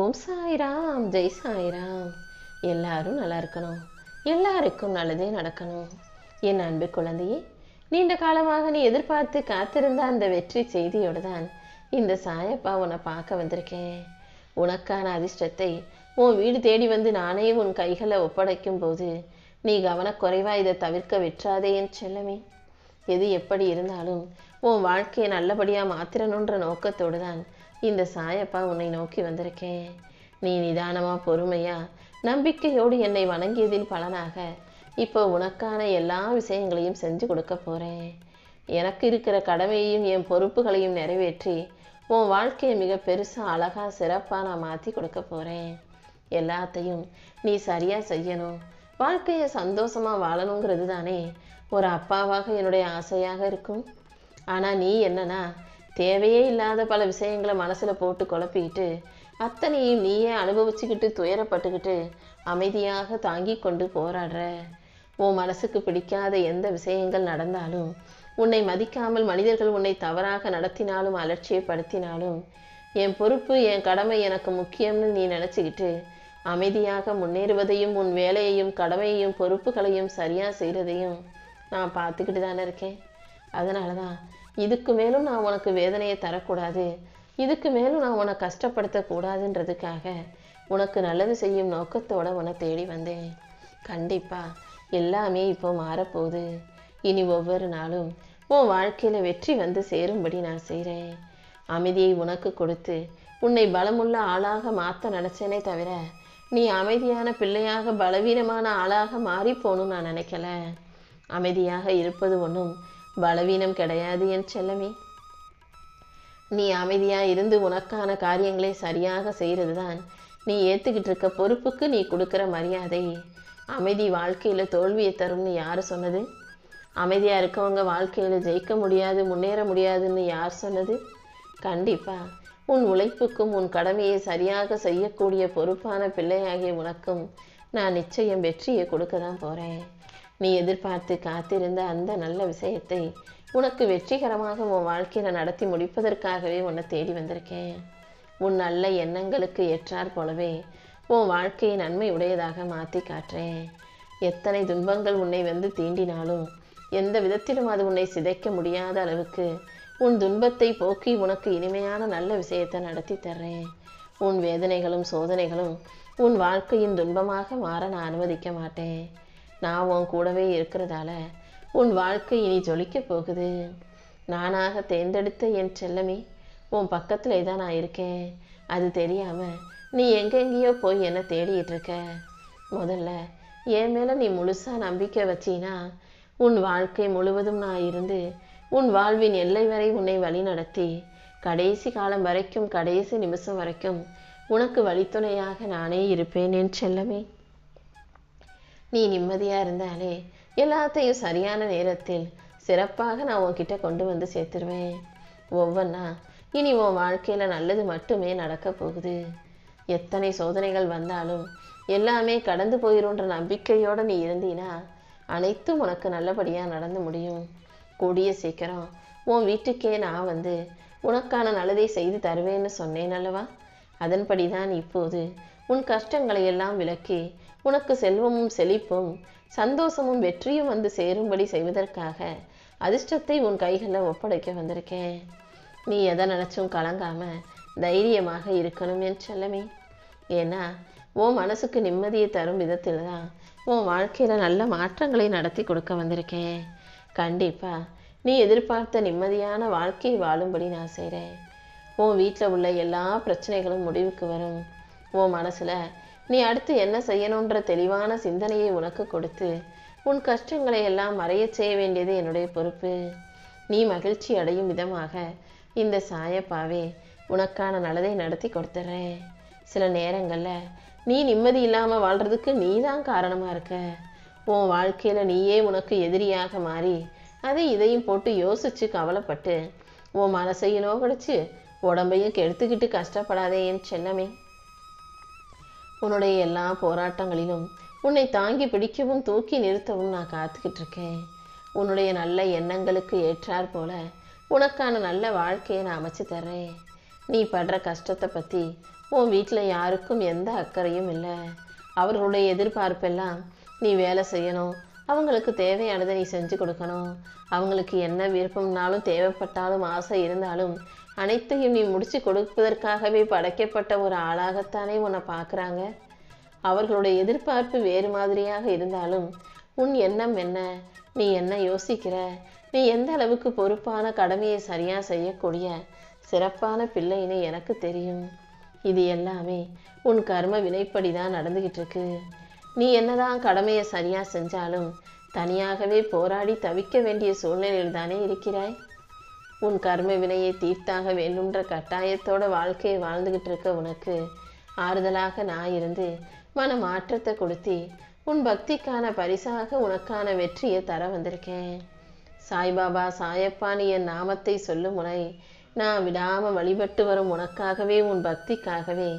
ஓம் சாய்ராம், ஜெய் சாய்ராம். எல்லாரும் நல்லா இருக்கணும், எல்லாருக்கும் நல்லதே நடக்கணும். என் அன்பு குழந்தையே, நீண்ட காலமாக நீ எதிர்பார்த்து காத்திருந்த அந்த வெற்றி செய்தியோடு தான் இந்த சாயப்பா உன்னை பார்க்க வந்திருக்கேன். உனக்கான அதிர்ஷ்டத்தை உன் வீடு தேடி வந்து நானே உன் கைகளை ஒப்படைக்கும் போது நீ கவனக்குறைவா இதை தவிர்க்க விட்டுறாதே என் செல்லமே. எது எப்படி இருந்தாலும் உன் வாழ்க்கையை நல்லபடியாக மாத்திரணுன்ற நோக்கத்தோடு தான் இந்த சாயப்பா உன்னை நோக்கி வந்திருக்கேன். நீ நிதானமா பொறுமையா நம்பிக்கையோடு என்னை வணங்கியதின் பலனாக இப்போ உனக்கான எல்லா விஷயங்களையும் செஞ்சு கொடுக்க போறேன். எனக்கு இருக்கிற கடமையையும் என் பொறுப்புகளையும் நிறைவேற்றி உன் வாழ்க்கையை மிக பெருசா அழகா சிறப்பா நான் மாற்றி கொடுக்க போறேன். எல்லாத்தையும் நீ சரியா செய்யணும், வாழ்க்கையை சந்தோஷமா வாழணுங்கிறது தானே ஒரு அப்பாவாக என்னுடைய ஆசையாக இருக்கும். ஆனா நீ என்னன்னா தேவையே இல்லாத பல விஷயங்களை மனசுல போட்டு குழப்பிக்கிட்டு அத்தனையும் நீயே அனுபவிச்சுக்கிட்டு துயரப்பட்டுக்கிட்டு அமைதியாக தாங்கி கொண்டு போராடுற. உன் மனசுக்கு பிடிக்காத எந்த விஷயங்கள் நடந்தாலும், உன்னை மதிக்காமல் மனிதர்கள் உன்னை தவறாக நடத்தினாலும் அலட்சியப்படுத்தினாலும், என் பொறுப்பு என் கடமை எனக்கு முக்கியம்னு நீ நினச்சிக்கிட்டு அமைதியாக முன்னேறுவதையும் உன் வேலையையும் கடமையையும் பொறுப்புகளையும் சரியாக செய்கிறதையும் நான் பார்த்துக்கிட்டு தானே இருக்கேன். அதனால தான் இதுக்கு மேலும் நான் உனக்கு வேதனையை தரக்கூடாது, இதுக்கு மேலும் நான் உன்னை கஷ்டப்படுத்தக்கூடாதுன்றதுக்காக உனக்கு நல்லது செய்யும் நோக்கத்தோடு உன்னை தேடி வந்தேன். கண்டிப்பாக எல்லாமே இப்போ மாறப்போகுது. இனி ஒவ்வொரு நாளும் உன் வாழ்க்கையில் வெற்றி வந்து சேரும்படி நான் செய்கிறேன். அமைதியை உனக்கு கொடுத்து உன்னை பலமுள்ள ஆளாக மாற்ற நினச்சேனே தவிர நீ அமைதியான பிள்ளையாக பலவீனமான ஆளாக மாறி போகணும்னு நான் நினைக்கல. அமைதியாக இருப்பது ஒன்றும் பலவீனம் கிடையாது என் செல்லமே. நீ அமைதியா இருந்து உனக்கான காரியங்களை சரியாக செய்கிறது தான் நீ ஏற்றுக்கிட்டு இருக்க பொறுப்புக்கு நீ கொடுக்குற மரியாதை. அமைதி வாழ்க்கையில தோல்வியை தரும்னு யார் சொன்னது? அமைதியா இருக்கவங்க வாழ்க்கையில ஜெயிக்க முடியாது, முன்னேற முடியாதுன்னு யார் சொன்னது? கண்டிப்பா உன் உழைப்புக்கும் உன் கடமையை சரியாக செய்யக்கூடிய பொறுப்பான பிள்ளையாகிய உனக்கும் நான் நிச்சயம் வெற்றியை கொடுக்க தான் போறேன். நீ எதிர்பார்த்து காத்திருந்த அந்த நல்ல விஷயத்தை உனக்கு வெற்றிகரமாக உன் வாழ்க்கையில நடத்தி முடிப்பதற்காகவே உன்னை தேடி வந்திருக்கேன். உன் நல்ல எண்ணங்களுக்கு ஏற்றார் போலவே உன் வாழ்க்கையை நன்மை உடையதாக மாற்றி காட்டுறேன். எத்தனை துன்பங்கள் உன்னை வந்து தீண்டினாலும் எந்த விதத்திலும் அது உன்னை சிதைக்க முடியாத அளவுக்கு உன் துன்பத்தை போக்கி உனக்கு இனிமையான நல்ல விஷயத்தை நடத்தி தர்றேன். உன் வேதனைகளும் சோதனைகளும் உன் வாழ்க்கையின் துன்பமாக மாற நான் அனுமதிக்க மாட்டேன். நான் உன் கூடவே இருக்கிறதால உன் வாழ்க்கை இனி ஜொலிக்க போகுது. நானாக தேர்ந்தெடுத்த என் செல்லமே, உன் பக்கத்துல தான் நான் இருக்கேன். அது தெரியாம நீ எங்கெங்கேயோ போய் என்ன தேடிட்டு இருக்க. முதல்ல என் மேல நீ முழுசா நம்பிக்கை வச்சினா உன் வாழ்க்கை முழுவதும் நான் இருந்து உன் வாழ்வின் எல்லை வரை உன்னை வழி நடத்தி கடைசி காலம் வரைக்கும் கடைசி நிமிஷம் வரைக்கும் உனக்கு வழித்துணையாக நானே இருப்பேன் என் செல்லமே. நீ நிம்மதியா இருந்தாலே எல்லாத்தையும் சரியான நேரத்தில் சிறப்பாக நான் உன்கிட்ட கொண்டு வந்து சேர்த்துருவேன். ஒவ்வொன்றா இனி உன் வாழ்க்கையில நல்லது மட்டுமே நடக்க போகுது. எத்தனை சோதனைகள் வந்தாலும் எல்லாமே கடந்து போயிடும்ன்ற நம்பிக்கையோட நீ இருந்தீனா அனைத்தும் உனக்கு நல்லபடியா நடந்து முடியும். கூடிய சீக்கிரம் உன் வீட்டுக்கே நான் வந்து உனக்கான நல்லதை செய்து தருவேன்னு சொன்னேன் அல்லவா? அதன்படிதான் இப்போது உன் கஷ்டங்களை எல்லாம் விலக்கி உனக்கு செல்வமும் செழிப்பும் சந்தோஷமும் வெற்றியும் வந்து சேரும்படி செய்வதற்காக அதிர்ஷ்டத்தை உன் கைகளில் ஒப்படைக்க வந்திருக்கேன். நீ எதை நினைச்சும் கலங்காம தைரியமாக இருக்கணும் என் செல்லமே. ஏன்னா உன் மனசுக்கு நிம்மதியை தரும் விதத்தில் தான் உன் வாழ்க்கையில நல்ல மாற்றங்களை நடத்தி கொடுக்க வந்திருக்கேன். கண்டிப்பா நீ எதிர்பார்த்த நிம்மதியான வாழ்க்கையை வாழும்படி நான் செய்கிறேன். உன் வீட்டில் உள்ள எல்லா பிரச்சனைகளும் முடிவுக்கு வரும். உன் மனசுல நீ அடுத்து என்ன செய்யணுன்ற தெளிவான சிந்தனையை உனக்கு கொடுத்து உன் கஷ்டங்களை எல்லாம் மறைய செய்ய வேண்டியது என்னுடைய பொறுப்பு. நீ மகிழ்ச்சி அடையும் விதமாக இந்த சாயப்பாவே உனக்கான நல்லதை நடத்தி கொடுத்துட்றேன். சில நேரங்கள்ல நீ நிம்மதி இல்லாம வாழ்றதுக்கு நீ தான் காரணமா இருக்க. உன் வாழ்க்கையில நீயே உனக்கு எதிரியாக மாறி அதை இதையும் போட்டு யோசிச்சு கவலைப்பட்டு உன் மனசையும் நோக்கடிச்சு உடம்பையும் கெடுத்துக்கிட்டு கஷ்டப்படாதே என் செல்லமே. உன்னுடைய எல்லா போராட்டங்களிலும் உன்னை தாங்கி பிடிக்கவும் தூக்கி நிறுத்தவும் நான் காத்துக்கிட்டு இருக்கேன். உன்னுடைய நல்ல எண்ணங்களுக்கு ஏற்றார் போல உனக்கான நல்ல வாழ்க்கையை நான் அமைச்சு தர்றேன். நீ படுற கஷ்டத்தை பற்றி உன் வீட்டில் யாருக்கும் எந்த அக்கறையும் இல்லை. அவர்களுடைய எதிர்பார்ப்பெல்லாம் நீ வேலை செய்யணும், அவங்களுக்கு தேவையானதை நீ செஞ்சு கொடுக்கணும். அவங்களுக்கு என்ன விருப்பம்னாலும் தேவைப்பட்டாலும் ஆசை இருந்தாலும் அனைத்தையும் நீ முடிச்சு கொடுப்பதற்காகவே படைக்கப்பட்ட ஒரு ஆளாகத்தானே உன்னை பார்க்குறாங்க. அவர்களுடைய எதிர்பார்ப்பு வேறு மாதிரியாக இருந்தாலும் உன் எண்ணம் என்ன, நீ என்ன யோசிக்கிற, நீ எந்த அளவுக்கு பொறுப்பான கடமையை சரியாக செய்யக்கூடிய சிறப்பான பிள்ளைன்னு எனக்கு தெரியும். இது எல்லாமே உன் கர்ம வினைப்படி தான் நடந்துகிட்டு இருக்கு. நீ என்னதான் கடமையை சரியா செஞ்சாலும் தனியாகவே போராடி தவிக்க வேண்டிய சூழ்நிலையில் தானே இருக்கிறாய். உன் கர்ம வினையை தீர்த்தாக வேண்டும்ன்ற கட்டாயத்தோட வாழ்க்கையை வாழ்ந்துகிட்டு இருக்க உனக்கு ஆறுதலாக நான் இருந்து மன மாற்றத்தை கொடுத்து உன் பக்திக்கான பரிசாக உனக்கான வெற்றியை தர வந்திருக்கேன். சாய்பாபா சாயப்பானி என் நாமத்தை சொல்லும் முறை நான் விடாம வழிபட்டு வரும் உனக்காகவே, உன் பக்திக்காகவே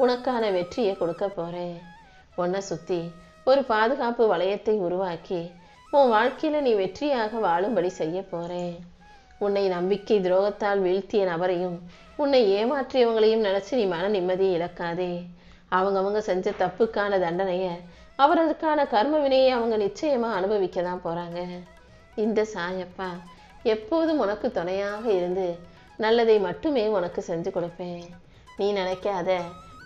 உனக்கான வெற்றியை கொடுக்க போறேன். உன்னை சுத்தி ஒரு பாதுகாப்பு வளையத்தை உருவாக்கி உன் வாழ்க்கையில நீ வெற்றியாக வாழும்படி செய்ய போறேன். உன்னை நம்பிக்கை துரோகத்தால் வீழ்த்திய நபரையும் உன்னை ஏமாற்றியவங்களையும் நினைச்சு நீ மன நிம்மதியை இழக்காதே. அவங்கவங்க செஞ்ச தப்புக்கான தண்டனைய அவர்களுக்கான கர்ம வினையை அவங்க நிச்சயமா அனுபவிக்க தான் போறாங்க. இந்த சாயப்பா எப்போதும் உனக்கு துணையாக இருந்து நல்லதை மட்டுமே உனக்கு செஞ்சு கொடுப்பேன். நீ நினைக்காத,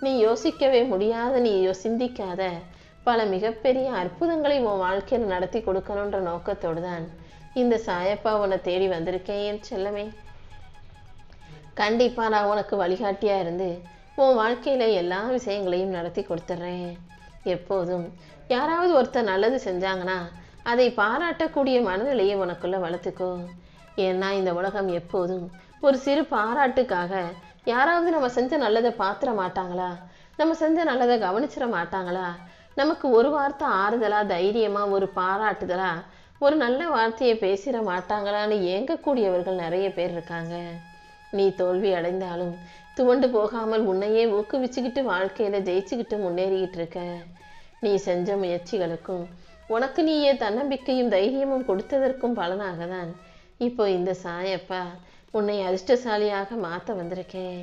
நீ யோசிக்கவே முடியாத, நீ சிந்திக்காத பல மிகப்பெரிய அற்புதங்களை உன் வாழ்க்கையில் நடத்தி கொடுக்கணுன்ற நோக்கத்தோடு தான் இந்த சாயப்பா உன்னை தேடி வந்திருக்கேன் என் செல்லமே. கண்டிப்பா நான் உனக்கு வழிகாட்டியா இருந்து உன் வாழ்க்கையில எல்லா விஷயங்களையும் நடத்தி கொடுத்துட்றேன். எப்போதும் யாராவது ஒருத்தர் நல்லது செஞ்சாங்கன்னா அதை பாராட்டக்கூடிய மனநிலையை உனக்குள்ள வளர்த்துக்கோ. ஏன்னா இந்த உலகம் எப்போதும் ஒரு சிறு பாராட்டுக்காக யாராவது நம்ம செஞ்ச நல்லதை பார்த்துட மாட்டாங்களா, நம்ம செஞ்ச நல்லதை கவனிச்சிட மாட்டாங்களா, நமக்கு ஒரு வார்த்தை ஆறுதலா, தைரியமா, ஒரு பாராட்டுதலா, ஒரு நல்ல வார்த்தையை பேசிட மாட்டாங்களான்னு ஏங்கக்கூடியவர்கள் நிறைய பேர் இருக்காங்க. நீ தோல்வி அடைந்தாலும் துவண்டு போகாமல் உன்னையே ஊக்குவிச்சுக்கிட்டு வாழ்க்கையில ஜெயிச்சுக்கிட்டு முன்னேறிக்கிட்டு இருக்க. நீ செஞ்ச முயற்சிகளுக்கும் உனக்கு நீயே தன்னம்பிக்கையும் தைரியமும் கொடுத்ததற்கும் பலனாக தான் இப்போ இந்த சாயப்பா உன்னை அதிர்ஷ்டசாலியாக மாற்ற வந்திருக்கேன்.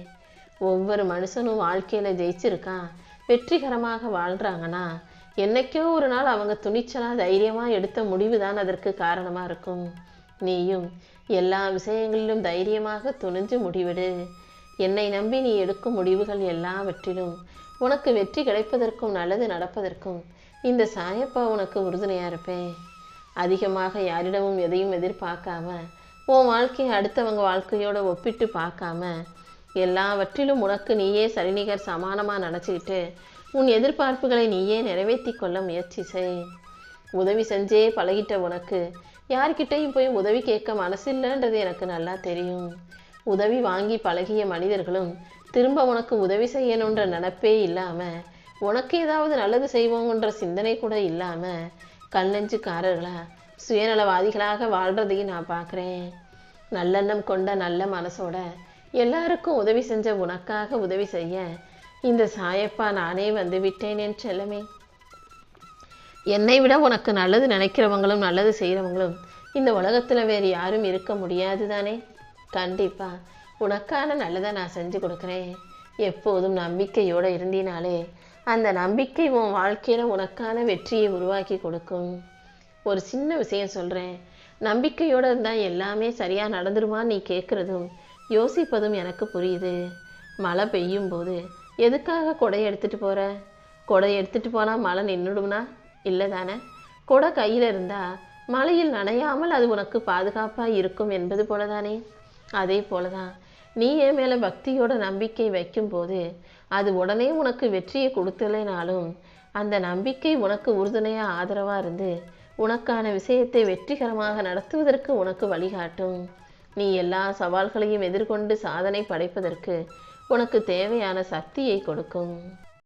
ஒவ்வொரு மனுஷனும் வாழ்க்கையில ஜெயிச்சிருக்கான், வெற்றிகரமாக வாழ்றாங்கன்னா என்னைக்கோ ஒரு நாள் அவங்க துணிச்சலா தைரியமா எடுத்த முடிவு தான் அதற்கு காரணமா இருக்கும். நீயும் எல்லா விஷயங்களிலும் தைரியமாக துணிஞ்சு முடிவிடு. என்னை நம்பி நீ எடுக்கும் முடிவுகள் எல்லாவற்றிலும் உனக்கு வெற்றி கிடைப்பதற்கும் நல்லது நடப்பதற்கும் இந்த சாயப்பா உனக்கு உறுதுணையா இருப்பேன். அதிகமாக யாரிடமும் எதையும் எதிர்பார்க்காம உன் வாழ்க்கையை அடுத்தவங்க வாழ்க்கையோட ஒப்பிட்டு பார்க்காம எல்லாவற்றிலும் உனக்கு நீயே சரிநிகர் சமானமா நினச்சிக்கிட்டு உன் எதிர்பார்ப்புகளை நீயே நிறைவேற்றி கொள்ள முயற்சி செய். உதவி செஞ்சே பழகிட்ட உனக்கு யார்கிட்டையும் போய் உதவி கேட்க மனசில்லைன்றது எனக்கு நல்லா தெரியும். உதவி வாங்கி பழகிய மனிதர்களும் திரும்ப உனக்கு உதவி செய்யணுன்ற நினைப்பே இல்லாம, உனக்கு ஏதாவது நல்லது செய்வோங்கன்ற சிந்தனை கூட இல்லாம கல்லெஞ்சுக்காரர்களா சுயநலவாதிகளாக வாழ்றதையும் நான் பார்க்குறேன். நல்லெண்ணம் கொண்ட நல்ல மனசோட எல்லாருக்கும் உதவி செஞ்ச உனக்காக உதவி செய்ய இந்த சாயப்பா நானே வந்து விட்டேன் என் செல்லமே. என்னை விட உனக்கு நல்லது நினைக்கிறவங்களும் நல்லது செய்கிறவங்களும் இந்த உலகத்தில் வேறு யாரும் இருக்க முடியாது தானே. கண்டிப்பா உனக்கான நல்லதை நான் செஞ்சு கொடுக்குறேன். எப்போதும் நம்பிக்கையோடு இருந்தினாலே அந்த நம்பிக்கை உன் வாழ்க்கையில் உனக்கான வெற்றியை உருவாக்கி கொடுக்கும். ஒரு சின்ன விஷயம் சொல்கிறேன், நம்பிக்கையோடு இருந்தால் எல்லாமே சரியாக நடந்துருமான்னு நீ கேட்குறதும் யோசிப்பதும் எனக்கு புரியுது. மழை பெய்யும் போது எதுக்காக கொடை எடுத்துகிட்டு போகிற? கொடை எடுத்துகிட்டு போனால் மழை நின்றுடும்னா இல்லை தானே. கொடை கையில் இருந்தால் மழையில் நனையாமல் அது உனக்கு பாதுகாப்பாக இருக்கும் என்பது போல தானே. அதே போல தான் நீ என் மேலே பக்தியோட நம்பிக்கை வைக்கும்போது அது உடனே உனக்கு வெற்றியை கொடுத்தலைனாலும் அந்த நம்பிக்கை உனக்கு உறுதுணையாக ஆதரவாக இருந்து உனக்கான விஷயத்தை வெற்றிகரமாக நடத்துவதற்கு உனக்கு வழிகாட்டும். நீ எல்லா சவால்களையும் எதிர்கொண்டு சாதனை படைப்பதற்கு உனக்கு தேவையான சக்தியை கொடுக்கும்.